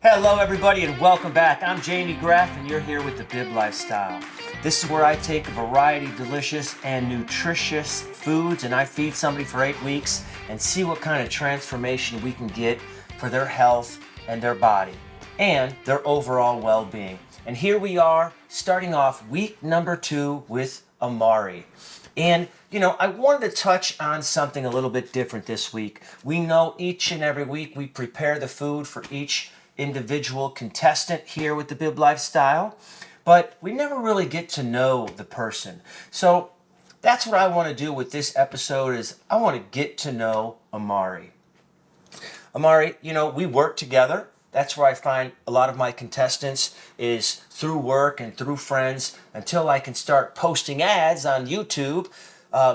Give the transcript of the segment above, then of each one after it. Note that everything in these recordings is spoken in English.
Hello, everybody, and welcome back. I'm Jamie Graff, and you're here with the Bib Lifestyle. This is where I take a variety of delicious and nutritious foods, and I feed somebody for 8 weeks and see what kind of transformation we can get for their health and their body and their overall well-being. And here we are, starting off week number 2 with Amari. And, I wanted to touch on something a little bit different this week. We know each and every week we prepare the food for each individual contestant here with the Bib Lifestyle, but we never really get to know the person. So that's what I want to do with this episode is I want to get to know Amari. Amari, we work together. That's where I find a lot of my contestants is through work and through friends until I can start posting ads on YouTube.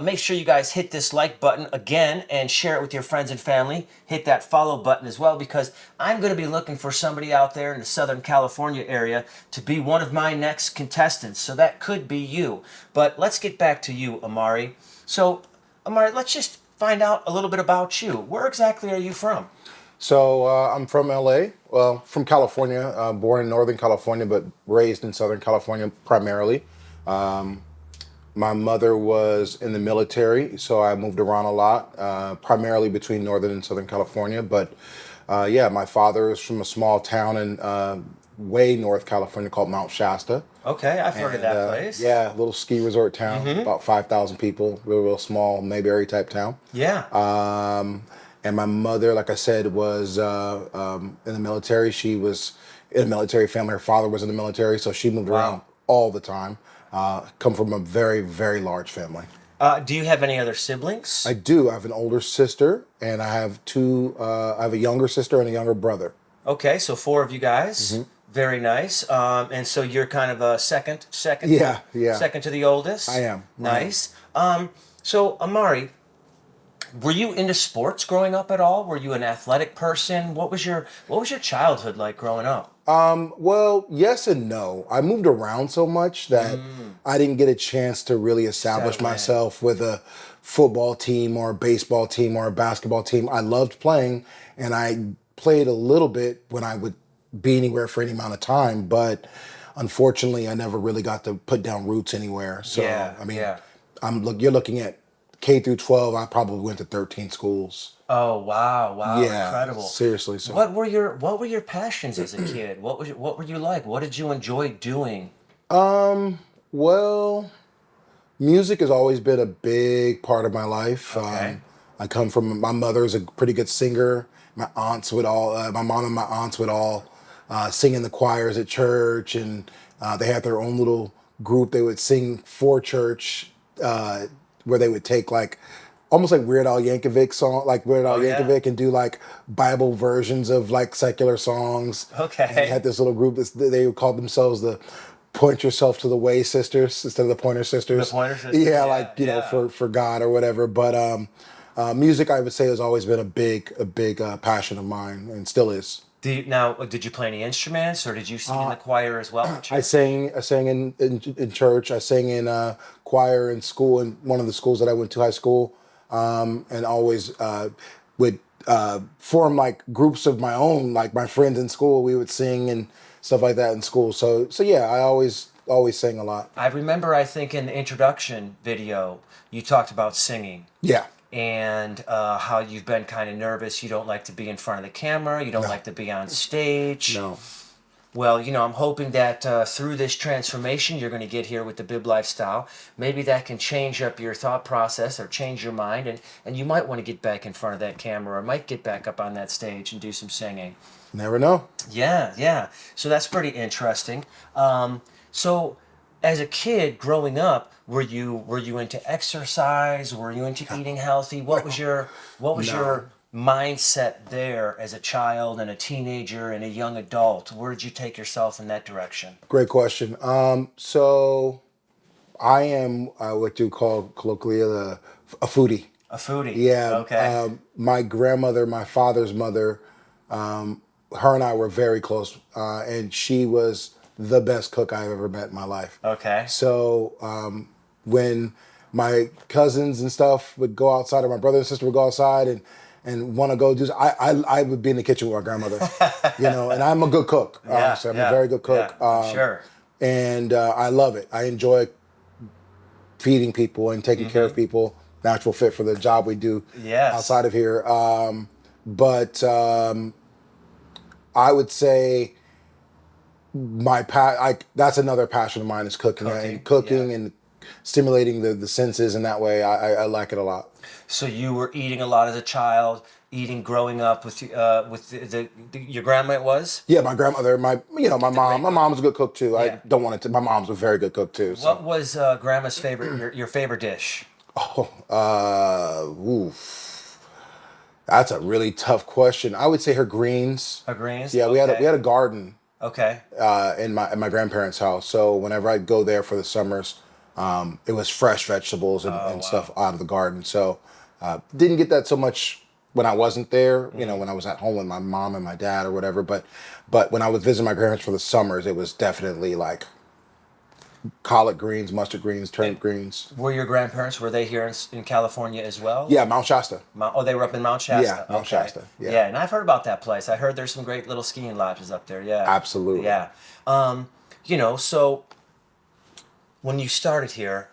Make sure you guys hit this like button again and share it with your friends and family. Hit that follow button as well because I'm going to be looking for somebody out there in the Southern California area to be one of my next contestants. So that could be you. But let's get back to you, Amari. So, Amari, let's just find out a little bit about you. Where exactly are you from? So I'm from LA, well, from California, born in Northern California, but raised in Southern California primarily. My mother was in the military, so I moved around a lot, primarily between Northern and Southern California. But my father is from a small town in way North California called Mount Shasta. Okay, I've heard of that place. Yeah, little ski resort town, about 5,000 people, real small Mayberry type town. Yeah. And my mother, like I said, was in the military. She was in a military family. Her father was in the military, so she moved around all the time. Come from a very, very large family. Do you have any other siblings? I do. I have an older sister, and I have I have a younger sister and a younger brother. Okay, so 4 of you guys. Very nice. And so you're kind of a second. Yeah. Second to the oldest. I am. Nice. So Amari, were you into sports growing up at all? Were you an athletic person? What was your childhood like growing up? Well, yes and no. I moved around so much that I didn't get a chance to really establish myself with a football team or a baseball team or a basketball team. I loved playing, and I played a little bit when I would be anywhere for any amount of time, but unfortunately, I never really got to put down roots anywhere. So, you're looking at K through 12. I probably went to 13 schools. Oh wow, yeah, incredible! Seriously. So, what were your passions as a kid? What were you like? What did you enjoy doing? Well, music has always been a big part of my life. Okay. I come from my mother's a pretty good singer. My mom and my aunts would all sing in the choirs at church, and they had their own little group. They would sing for church, where they would take almost like Weird Al Yankovic song, like Weird Al Yankovic, and do like Bible versions of like secular songs. Okay. And they had this little group they would call themselves the Point Yourself to the Way Sisters instead of the Pointer Sisters. The Pointer Sisters. Yeah, for God or whatever. But music, I would say, has always been a big passion of mine, and still is. Did you play any instruments, or did you sing in the choir as well? I sang in church. I sang in choir in school, in one of the schools that I went to high school, and always would form like groups of my own, like my friends in school. We would sing and stuff like that in school. So yeah, I always sang a lot. I remember, I think in the introduction video, you talked about singing. Yeah. And how you've been kind of nervous. You don't like to be in front of the camera. You don't like to be on stage. No. Well, I'm hoping that through this transformation you're going to get here with the Bib Lifestyle, maybe that can change up your thought process or change your mind, and you might want to get back in front of that camera or might get back up on that stage and do some singing. Never know. Yeah. So that's pretty interesting. So as a kid growing up, were you into exercise? Were you into eating healthy? What was your mindset there as a child and a teenager and a young adult? Where did you take yourself in that direction? Great question. So I am what you call colloquially a foodie. A foodie. Yeah. Okay. My grandmother, my father's mother, her and I were very close, and she was the best cook I've ever met in my life. Okay. So when my cousins and stuff would go outside, or my brother and sister would go outside, and and want to go do. I would be in the kitchen with my grandmother, and I'm a good cook. Honestly, I'm a very good cook. Yeah, I'm sure. And I love it. I enjoy feeding people and taking care of people. Natural fit for the job we do Yes. outside of here. But I would say that's another passion of mine is cooking and stimulating the senses in that way. I like it a lot. So you were eating a lot as a child, growing up with your grandma. It was. Yeah, my grandmother, my mom. My mom was a good cook too. Yeah. I don't want it to. My mom's a very good cook too. So. What was grandma's favorite? Your favorite dish? Oof. That's a really tough question. I would say her greens. Her greens. Yeah, Okay. we had a garden. Okay. In my grandparents' house. So whenever I'd go there for the summers, it was fresh vegetables and stuff out of the garden. So didn't get that so much when I wasn't there. When I was at home with my mom and my dad or whatever. But when I was visiting my grandparents for the summers, it was definitely like collard greens, mustard greens, turnip greens. Were your grandparents, were they here in California as well? Yeah, Mount Shasta. They were up in Mount Shasta. Yeah, Mount Shasta. Yeah. Yeah, and I've heard about that place. I heard there's some great little skiing lodges up there. Yeah. Absolutely. Yeah. So when you started here,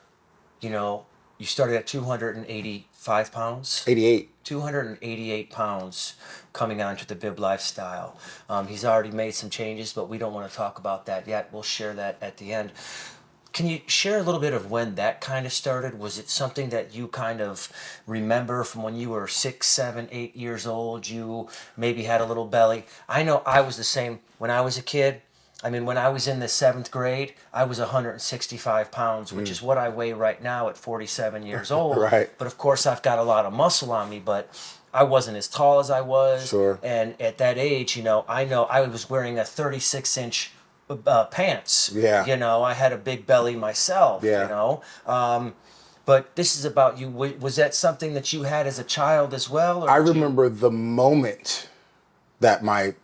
you started at 285 pounds? 88. 288 pounds coming on to the Bib lifestyle. He's already made some changes, but we don't want to talk about that yet. We'll share that at the end. Can you share a little bit of when that kind of started? Was it something that you kind of remember from when you were 6, 7, 8 years old? You maybe had a little belly. I know I was the same when I was a kid. I mean, when I was in the 7th grade, I was 165 pounds, which is what I weigh right now at 47 years old. Right. But of course, I've got a lot of muscle on me, but I wasn't as tall as I was. Sure. And at that age, I know I was wearing a 36-inch pants. Yeah. I had a big belly myself. Yeah. But this is about you. Was that something that you had as a child as well? Or I remember the moment that I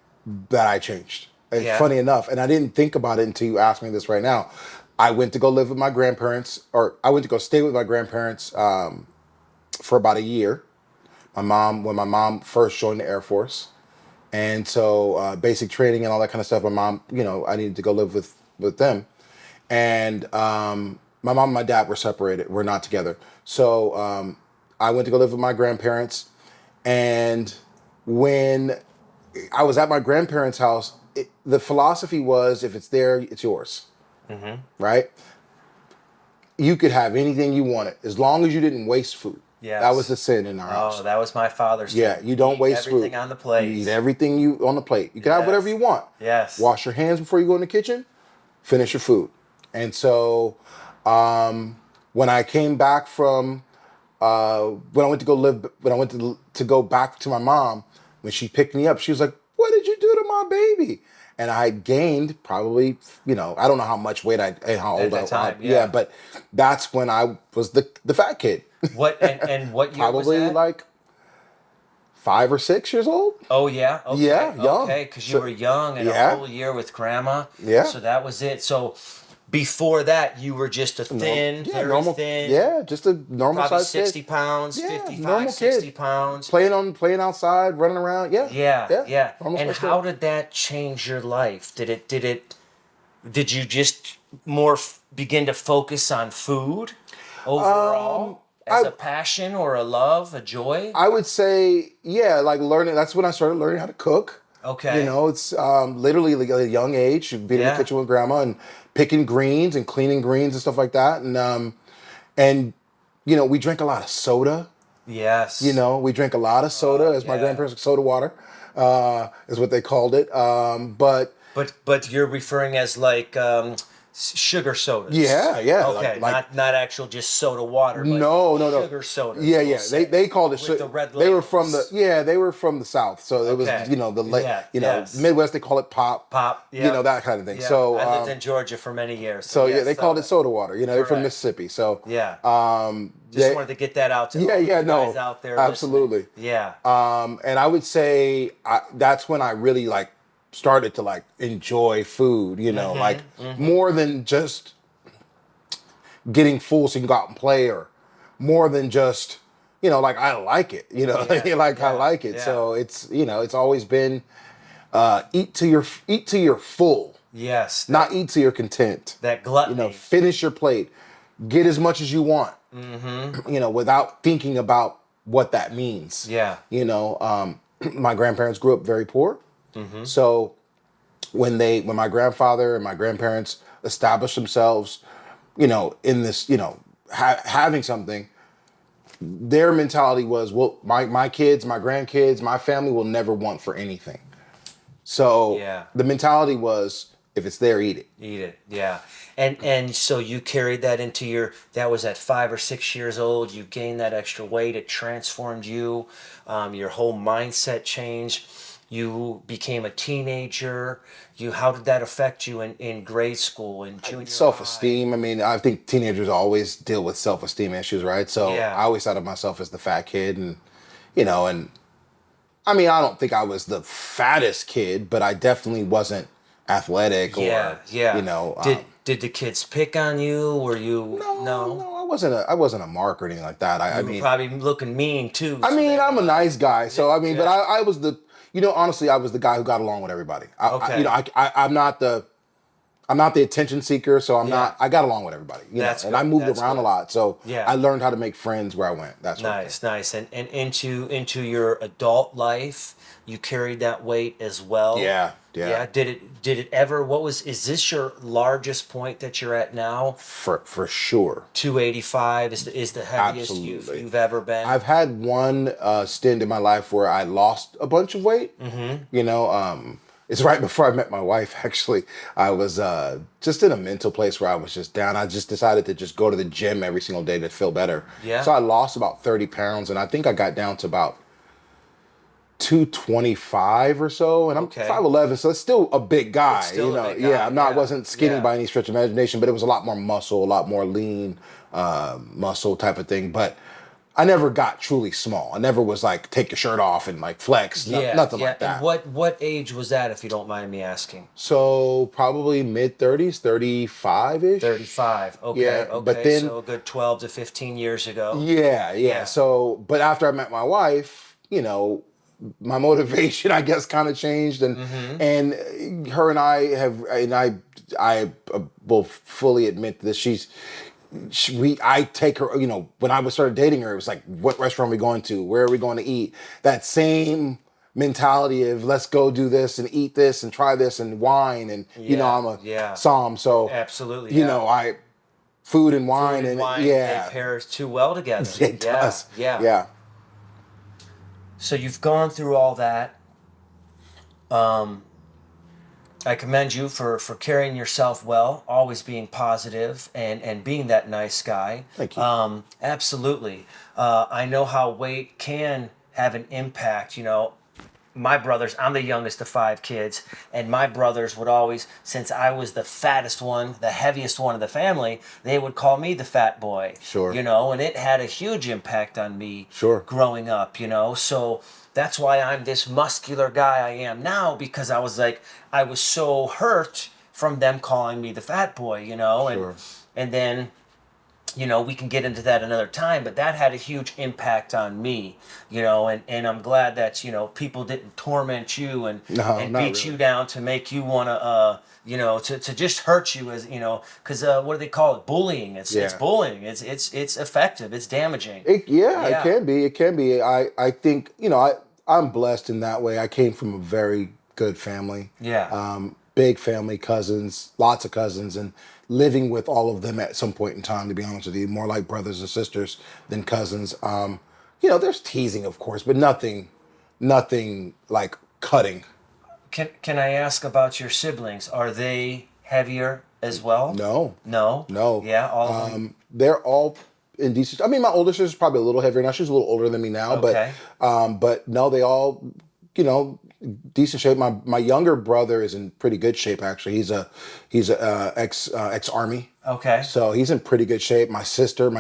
changed. Yeah. Funny enough, and I didn't think about it until you asked me this right now. I went to go live with my grandparents, or I went to go stay with my grandparents for about a year. When my mom first joined the Air Force. And so basic training and all that kind of stuff, my mom, I needed to go live with them. And my mom and my dad were separated. We're not together. So I went to go live with my grandparents. And when I was at my grandparents' house, the philosophy was, if it's there, it's yours. Mm-hmm. Right? You could have anything you wanted, as long as you didn't waste food. Yes. That was the sin in our house. Oh, that was my father's. Yeah, you don't waste food. Everything on the plate. You eat everything on the plate. You can have whatever you want. Yes. Wash your hands before you go in the kitchen. Finish your food. And so, when I came back from, when I went to go back to my mom, when she picked me up, she was like, "What did you do to my baby?" And I had gained probably, I don't know how much weight how old I was. Yeah, but that's when I was the fat kid. What and what year probably was that? like 5 or 6 years old. Oh yeah. Okay. Yeah, young. Okay, because you were young and a whole year with grandma. Yeah. So that was it. So before that, you were just a thin, very thin. Yeah, just a normal probably size 60 kid. pounds, Yeah, 55, normal 60 kid. pounds. Playing outside, running around. Yeah. Yeah. Normal And size how kid. did that change your life? Did you just begin to focus on food overall? As a passion or a love, a joy? I would say, yeah, like learning. That's when I started learning how to cook. Okay. It's literally like at a young age, you'd be in the kitchen with grandma and picking greens and cleaning greens and stuff like that. And we drank a lot of soda. Yes. We drank a lot of soda, as my grandparents, soda water, is what they called it. But you're referring as like sugar sodas. Yeah. Okay, not actual just soda water. But No. Sugar sodas. Yeah. They called it With the red They were labels. they were from the South, so it was Yes. Midwest they call it pop. Yeah. That kind of thing. Yeah. So I lived in Georgia for many years. So they called it soda water. They're from Correct. Mississippi. So Yeah. Just wanted to get that out to all you guys out there absolutely. listening. Yeah. And I would say that's when I really started to enjoy food. More than just getting full so you can go out and play, or more than just like I like it, I like it. Yeah. So it's, it's always been eat till you're full, Yes. not eat till you're content. That gluttony. Finish your plate, get as much as you want, without thinking about what that means. Yeah. My grandparents grew up very poor. So when my grandfather and my grandparents established themselves, in this, having something, their mentality was, well, my kids, my grandkids, my family will never want for anything. So the mentality was, if it's there, eat it. Eat it, yeah. And so you carried that into that was at 5 or 6 years old, you gained that extra weight, it transformed you, your whole mindset changed, you became a teenager, how did that affect you in grade school and junior Self-esteem, I mean, I think teenagers always deal with self-esteem issues, right? So I always thought of myself as the fat kid, and, and I mean, I don't think I was the fattest kid, but I definitely wasn't athletic or. Did the kids pick on you? Were you No, I wasn't a mark or anything like that. I you were mean, probably looking mean too. I mean, I'm a nice guy, so I mean, but I was honestly, I was the guy who got along with everybody. I'm not the attention seeker, so I got along with everybody. I moved around a lot, so I learned how to make friends where I went. That's nice. And into your adult life, you carried that weight as well. Yeah. Did it ever? Is this your largest point that you're at now? For sure. 285 is the heaviest you've ever been. I've had one stint in my life where I lost a bunch of weight. It's right before I met my wife, actually. I was just in a mental place where I was just down. I just decided to just go to the gym every single day to feel better. Yeah. So I lost about 30 pounds, and I think I got down to about 225 or so. And I'm 5'11", so it's still a big guy. A big guy. I wasn't skinny by any stretch of imagination, but it was a lot more muscle, a lot more lean muscle type of thing. But I never got truly small. I never was like, take your shirt off and like flex. Nothing like that. And what age was that, if you don't mind me asking? So probably mid-30s, 35-ish. 35, okay. Yeah, but then, so a good 12 to 15 years ago. Yeah. So, but after I met my wife, my motivation, I guess, kind of changed. And her and I will fully admit this. I take her, when I started dating her, it was like, what restaurant are we going to? Where are we going to eat? That same mentality of let's go do this and eat this and try this and wine. And, I'm a Psalm. So, absolutely. Food and wine. They pair too well together. It does. Yeah. So you've gone through all that. I commend you for carrying yourself well, always being positive and being that nice guy. Thank you. Absolutely. I know how weight can have an impact. My brothers, I'm the youngest of 5 kids, and my brothers would always, since I was the fattest one, the heaviest one of the family, they would call me the fat boy. Sure. And it had a huge impact on me growing up, so that's why I'm this muscular guy I am now, because I was so hurt from them calling me the fat boy, and then, we can get into that another time, but that had a huge impact on me, and I'm glad that, people didn't torment you and beat you down to make you want to, to just hurt you, as, because what do they call it? Bullying. It's bullying. It's effective. It's damaging. It can be. It can be. I think, I'm blessed in that way. I came from a very good family. Yeah. Big family, cousins, lots of cousins, and living with all of them at some point in time, to be honest with you, more like brothers and sisters than cousins. There's teasing, of course, but nothing like cutting. Can I ask about your siblings? Are they heavier as well? No. Yeah, all of them. They're all in decent. I mean, my older sister's probably a little heavier now. She's a little older than me now, but no, they all, decent shape. My younger brother is in pretty good shape, actually. He's a ex Army. Okay. So he's in pretty good shape. My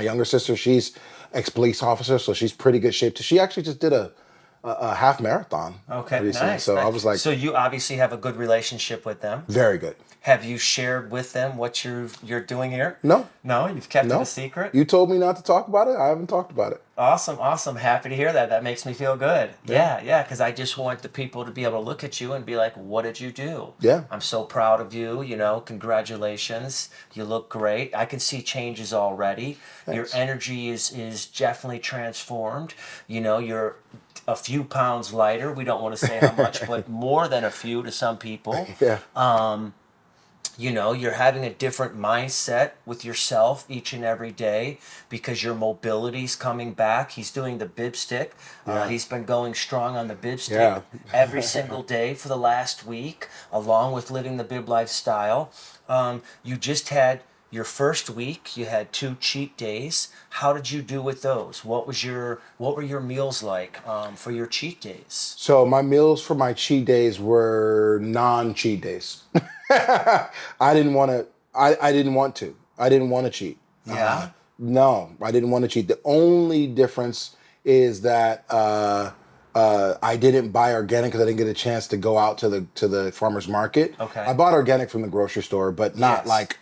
younger sister, she's ex police officer, so she's pretty good shape too. She actually just did a half marathon. Okay, recently. nice. So nice. I was like, so you obviously have a good relationship with them. Very good. Have you shared with them what you're doing here? No. No, you've kept it a secret. You told me not to talk about it. I haven't talked about it. Awesome, awesome. Happy to hear that. That makes me feel good. Yeah, because I just want the people to be able to look at you and be like, what did you do? Yeah. I'm so proud of you, congratulations. You look great. I can see changes already. Your Thanks. energy is definitely transformed. You're a few pounds lighter. We don't want to say how much, but more than a few to some people. Yeah. You're having a different mindset with yourself each and every day because your mobility's coming back. He's doing the bib stick. Yeah. He's been going strong on the bib stick Yeah. every single day for the last week, along with living the bib lifestyle. You just had your first week. You had 2 cheat days. How did you do with those? What were your meals like for your cheat days? So my meals for my cheat days were non-cheat days. I didn't want to. I didn't want to. I didn't want to cheat. Yeah. No, I didn't want to cheat. The only difference is that I didn't buy organic because I didn't get a chance to go out to the farmer's market. Okay. I bought organic from the grocery store, but not Yes. like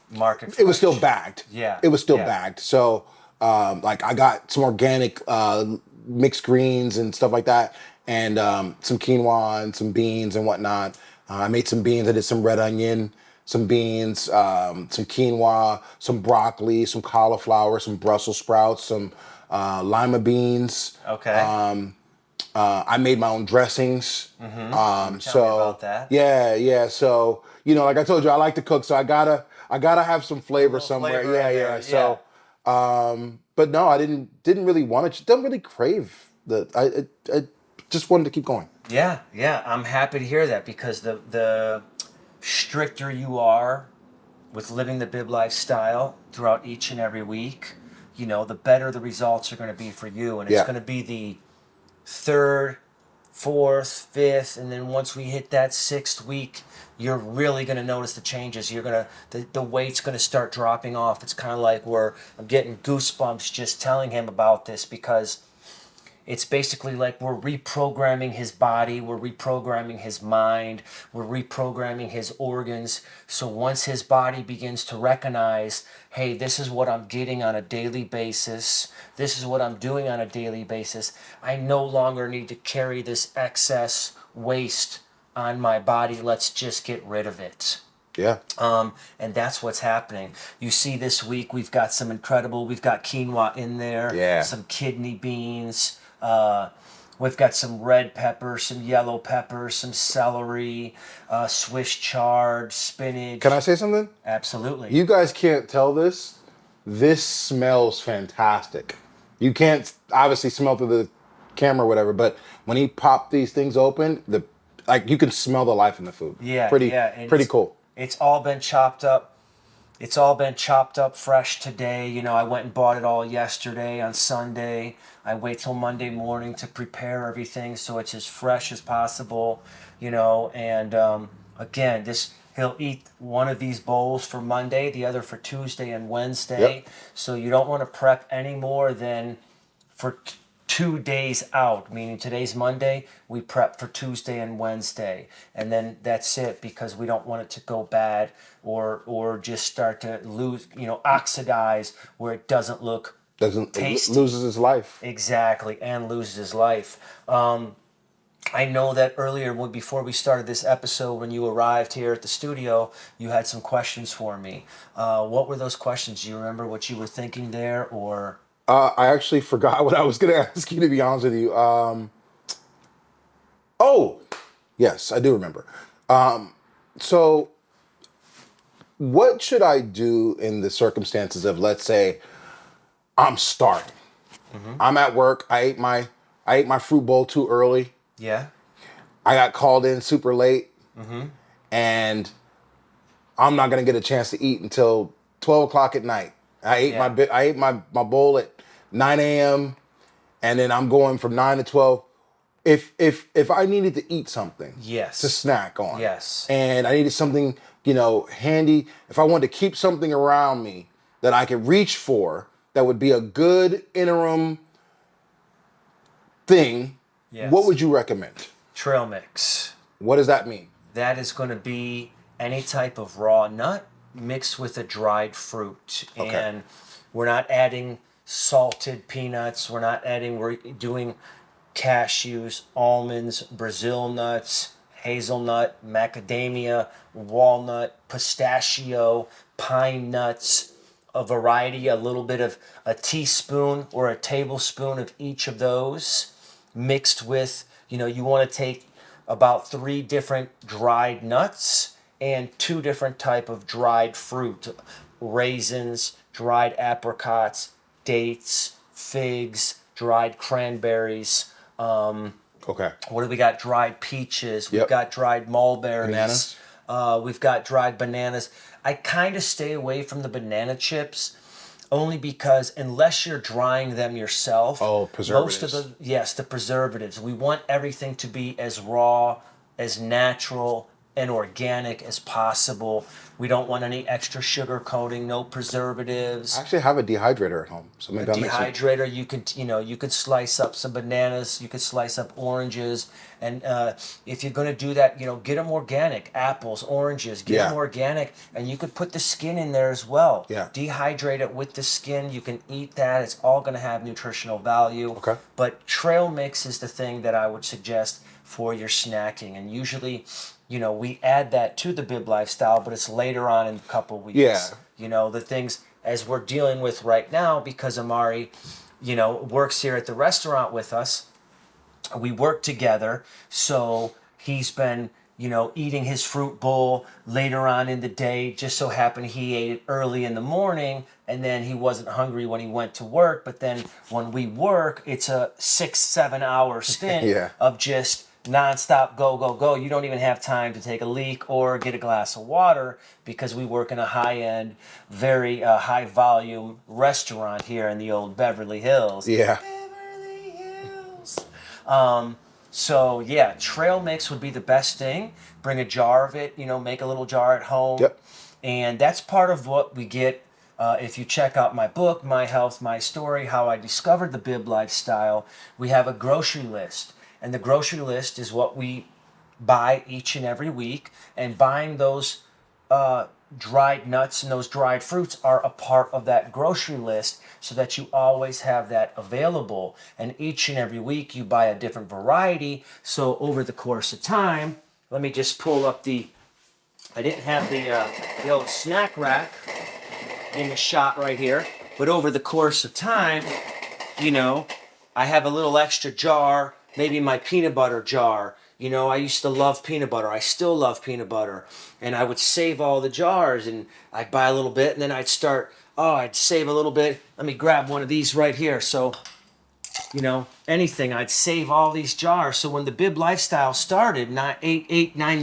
Market. it was still fresh. bagged. Yeah. It was still Yeah. bagged. So like I got some organic mixed greens and stuff like that, and some quinoa and some beans and whatnot. I made some beans. I did some red onion, some beans, some quinoa, some broccoli, some cauliflower, some Brussels sprouts, some lima beans. Okay. I made my own dressings. Tell me So about that. yeah. So like I told you, I like to cook, so I gotta have some flavor Little somewhere. flavor Yeah, in yeah. there, So, but no, I didn't really want to. Don't really crave the. I just wanted to keep going. Yeah. I'm happy to hear that because the stricter you are with living the bib lifestyle throughout each and every week, the better the results are going to be for you, and it's Yeah. going to be the third, fourth, fifth, and then once we hit that 6th week, you're really going to notice the changes. You're going to the weight's going to start dropping off. It's kind of like where I'm getting goosebumps just telling him about this because it's basically like we're reprogramming his body, we're reprogramming his mind, we're reprogramming his organs. So once his body begins to recognize, hey, this is what I'm getting on a daily basis, this is what I'm doing on a daily basis, I no longer need to carry this excess waste on my body. Let's just get rid of it. Yeah. And that's what's happening. You see this week we've got we've got quinoa in there, Yeah. some kidney beans, we've got some red pepper, some yellow pepper, some celery, Swiss chard, spinach. Can I say something? Absolutely. You guys can't tell this. This smells fantastic. You can't obviously smell through the camera or whatever, but when he popped these things open, you can smell the life in the food. Yeah, Pretty yeah. And pretty cool. It's all been chopped up. It's all been chopped up fresh today. I went and bought it all yesterday on Sunday. I wait till Monday morning to prepare everything so it's as fresh as possible, and again, he'll eat one of these bowls for Monday, the other for Tuesday and Wednesday. Yep. So you don't want to prep any more than for 2 days out, meaning today's Monday, we prep for Tuesday and Wednesday, and then that's it because we don't want it to go bad or just start to lose, oxidize where it doesn't look tasty. Loses his life. Exactly, and loses his life. I know that earlier, before we started this episode, when you arrived here at the studio, you had some questions for me. What were those questions? Do you remember what you were thinking there, or? I actually forgot what I was going to ask you, to be honest with you. Oh, yes, I do remember. So, what should I do in the circumstances of, let's say, I'm starving. Mm-hmm. I'm at work. I ate my fruit bowl too early. Yeah. I got called in super late, Mm-hmm. and I'm not going to get a chance to eat until 12 o'clock at night. I ate my bowl at 9 a.m. and then I'm going from 9 to 12. If I needed to eat something, Yes. to snack on, Yes. and I needed something, handy, if I wanted to keep something around me that I could reach for, that would be a good interim thing, Yes. what would you recommend? Trail mix. What does that mean? That is going to be any type of raw nut mixed with a dried fruit. Okay. And we're not adding salted peanuts. We're doing cashews, almonds, Brazil nuts, hazelnut, macadamia, walnut, pistachio, pine nuts, a variety, a little bit of a teaspoon or a tablespoon of each of those mixed with, you want to take about 3 different dried nuts and 2 different type of dried fruit, raisins, dried apricots, dates, figs, dried cranberries. Okay. What do we got? Dried peaches. We've Yep. got dried mulberries. Bananas. We've got dried bananas. I kind of stay away from the banana chips only because unless you're drying them yourself, Oh, preservatives. most of the preservatives. We want everything to be as raw, as natural, and organic as possible. We don't want any extra sugar coating, no preservatives. I actually have a dehydrator at home, so maybe I'll make some. Dehydrator, you could slice up some bananas, you could slice up oranges, and if you're going to do that, get them organic. Apples, oranges, get them Yeah. organic, and you could put the skin in there as well. Yeah. Dehydrate it with the skin. You can eat that. It's all going to have nutritional value. Okay. But trail mix is the thing that I would suggest for your snacking, and usually, we add that to the Bib lifestyle, but it's later on in a couple weeks. Yeah. The things as we're dealing with right now, because Amari, works here at the restaurant with us. We work together, so he's been, eating his fruit bowl later on in the day. Just so happened he ate it early in the morning, and then he wasn't hungry when he went to work. But then when we work, it's a 6-7 hour stint Yeah. of just nonstop go, go, go. You don't even have time to take a leak or get a glass of water because we work in a high-end, very high volume restaurant here in the old Beverly Hills. Yeah. Beverly Hills. So yeah, trail mix would be the best thing. Bring a jar of it, make a little jar at home. Yep. And that's part of what we get. If you check out my book, My Health, My Story, How I Discovered the Bib Lifestyle, we have a grocery list. And the grocery list is what we buy each and every week. And buying those dried nuts and those dried fruits are a part of that grocery list so that you always have that available. And each and every week you buy a different variety. So over the course of time, let me just pull up I didn't have the old snack rack in the shot right here. But over the course of time, I have a little extra jar, maybe my peanut butter jar. I used to love peanut butter. I still love peanut butter. And I would save all the jars and I'd buy a little bit and then I'd save a little bit. Let me grab one of these right here. So, anything, I'd save all these jars. So when the Bib lifestyle started 9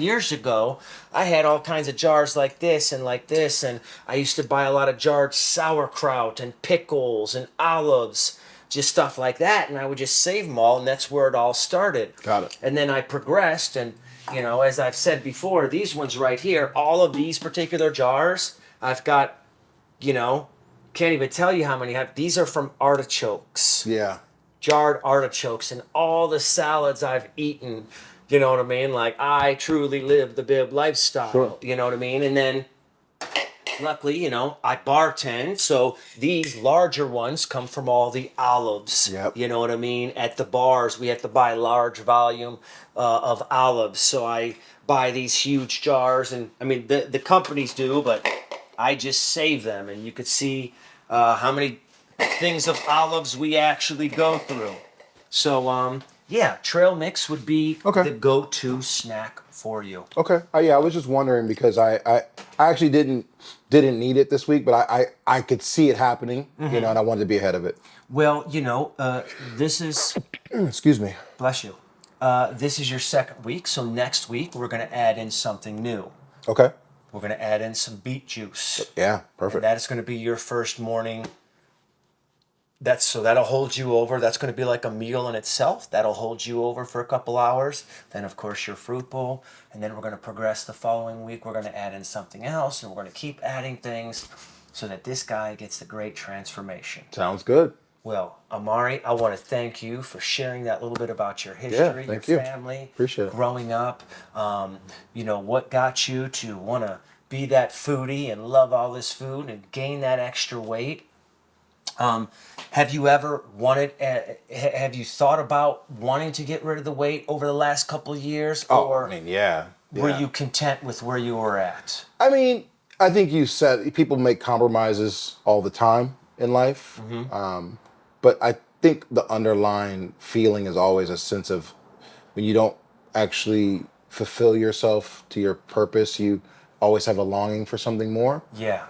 years ago, I had all kinds of jars like this. And I used to buy a lot of jarred sauerkraut and pickles and olives, just stuff like that, and I would just save them all, and that's where it all started. Got it. And then I progressed, and as I've said before, these ones right here, all of these particular jars, I've got, can't even tell you how many I have. These are from artichokes. Yeah. Jarred artichokes, and all the salads I've eaten, you know what I mean? Like, I truly live the Bib lifestyle, Sure. You know what I mean? And then luckily, I bartend, so these larger ones come from all the olives. Yep. You know what I mean? At the bars, we have to buy large volume of olives, so I buy these huge jars, and I mean the companies do, but I just save them, and you could see how many things of olives we actually go through. So yeah, trail mix would be Okay. the go-to snack for you. Okay. Yeah, I was just wondering because I actually didn't need it this week, but I could see it happening, and I wanted to be ahead of it. Well, this is, Excuse me. bless you, this is your second week, so next week we're going to add in something new. Okay. We're going to add in some beet juice. Yeah, perfect. That is going to be your first morning. That'll hold you over. That's going to be like a meal in itself. That'll hold you over for a couple hours. Then, of course, your fruit bowl. And then we're going to progress the following week. We're going to add in something else, and we're going to keep adding things so that this guy gets the great transformation. Sounds good. Well, Amari, I want to thank you for sharing that little bit about your history, thank your you. family, Appreciate it. growing up. What got you to want to be that foodie and love all this food and gain that extra weight. Have you ever wanted? Have you thought about wanting to get rid of the weight over the last couple of years, or Yeah. were you content with where you were at? I mean, I think you said people make compromises all the time in life. But I think the underlying feeling is always a sense of when you don't actually fulfill yourself to your purpose, you always have a longing for something more, Yeah.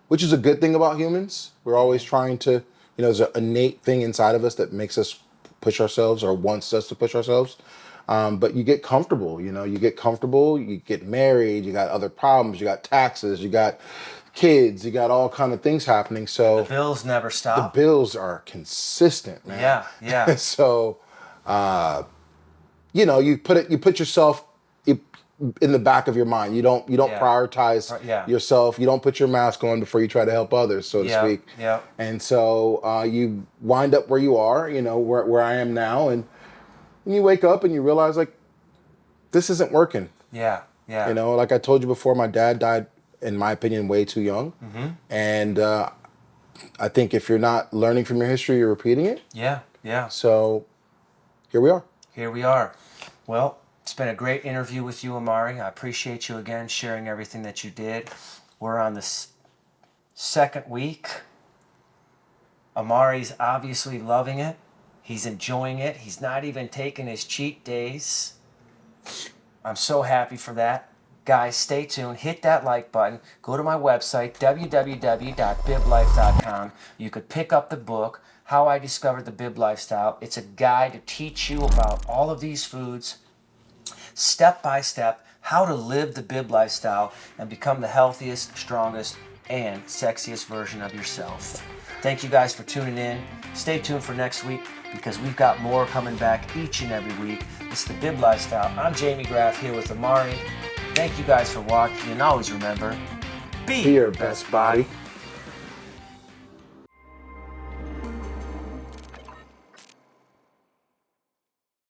which is a good thing about humans. We're always trying to, there's an innate thing inside of us that makes us push ourselves or wants us to push ourselves. But you get comfortable, you get comfortable, you get married, you got other problems, you got taxes, you got kids, you got all kind of things happening. So The bills never the stop. bills are consistent, man. Yeah, yeah. So, you put yourself in the back of your mind. You don't Yeah. prioritize Yeah. yourself. You don't put your mask on before you try to help others, so to Yeah, speak. yeah. And so you wind up where you are, where I am now, and you wake up and you realize like this isn't working. Yeah, yeah. Like I told you before, my dad died, in my opinion, way too young. And I think if you're not learning from your history, you're repeating it. Yeah, yeah. So here we are. Here we are. Well, it's been a great interview with you, Amari. I appreciate you again sharing everything that you did. We're on the second week. Amari's obviously loving it. He's enjoying it. He's not even taking his cheat days. I'm so happy for that. Guys, stay tuned. Hit that like button. Go to my website, www.biblife.com. You could pick up the book, How I Discovered the Bib Lifestyle. It's a guide to teach you about all of these foods, step by step, how to live the Bib Lifestyle and become the healthiest, strongest, and sexiest version of yourself. Thank you guys for tuning in. Stay tuned for next week because we've got more coming back each and every week. It's the Bib Lifestyle. I'm Jamie Graff here with Amari. Thank you guys for watching, and always remember, be Be your best body.